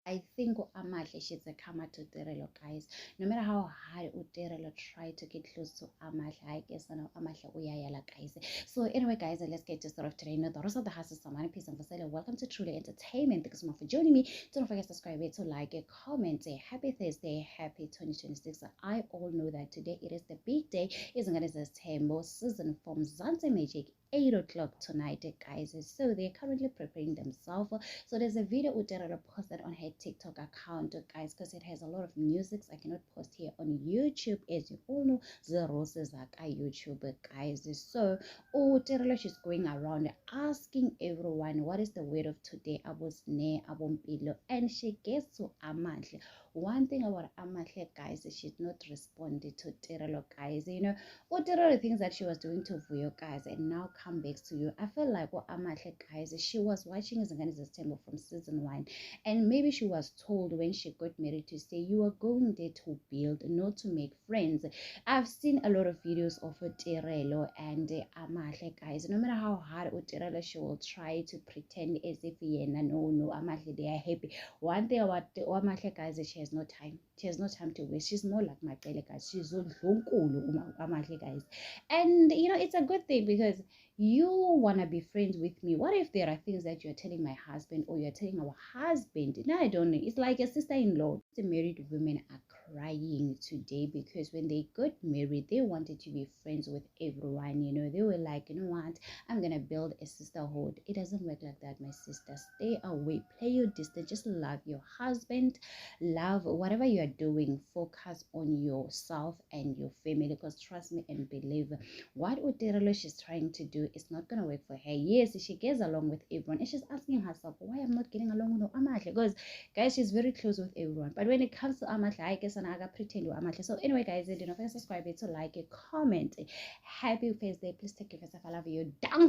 I think Amahle she's a karma to Tirelo, guys. No matter how hard Tirelo try to get close to Amahle, I guess Amahle uyayala, guys. So anyway, guys, let's get to start of today. No, the rest of the house is someone peace and for welcome to Truly Entertainment. Thank you so much for joining me. Don't forget to subscribe, to like, comment, say happy Thursday, happy 2026. I all know that today it is the big day. Isn't it? It's a Tembo season from Zanzi Magic. 8 o'clock tonight, guys. So they're currently preparing themselves. So there's a video Uterelo posted on her TikTok account, guys, because it has a lot of music I cannot post here on YouTube. As you all know, the roses are YouTube, guys. So Uterelo, she's going around asking everyone what is the word of today. Abosne, abompilo, and she gets to Amahle. One thing about Amahle, guys, is she's not responded to Tirelo, guys. You know, what are the things that she was doing to Vuyo, guys, and now come back to you. I feel like what Amahle, guys, she was watching Zingani's Temple from season 1, and maybe she was told when she got married to say you are going there to build, not to make friends. I've seen a lot of videos of Tirelo and Amahle, guys. No matter how hard Tirelo, she will try to pretend as if no, Amahle, they are happy. One thing about Amahle, guys, is she has no time. She has no time to waste. She's more like my Pele, guys. She's so Amahle, guys. And you know, it's a good thing because you want to be friends with me. What if there are things that you're telling my husband or you're telling our husband? No, I don't know. It's like a sister-in-law. The married women are crying today because when they got married, they wanted to be friends with everyone. You know, they were like, you know what, I'm gonna build a sisterhood. It doesn't work like that, my sister. Stay away, play your distance, just love your husband, love whatever you are doing, focus on yourself and your family, because trust me and believe, what Uterelo she's trying to do is not gonna work for her. Yes, she gets along with everyone and she's asking herself why I'm not getting along with Amahle, because guys, she's very close with everyone, but when it comes to Amahle, I guess I pretend to Amahle. So anyway, guys, don't forget to subscribe, to like, comment. Happy Thursday. Please take care of yourself. I love you. Down.